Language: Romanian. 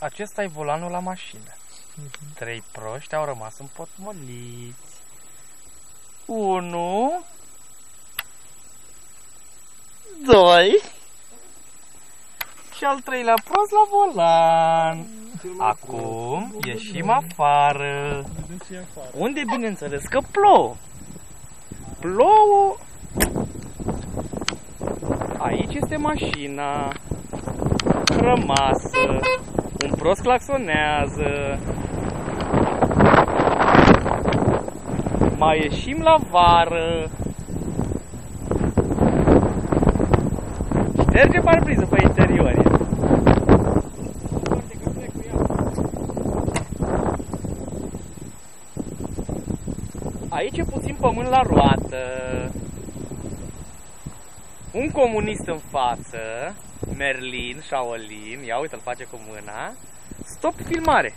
Acesta e volanul la mașină. 3 proști au rămas împotmoliți. 1, 2 și al 3-lea prost la volan. Acum ieșim afară. Unde bineînțeles că plouă. Plouă. Aici este mașina rămasă. Un prost claxonează. Mai ieșim la vară. Șterge parbrizul pe interior. Aici e puțin pământ la roată. Un comunist în față, Merlin, Shaolin, ia uite, îl face cu mâna. Stop filmare.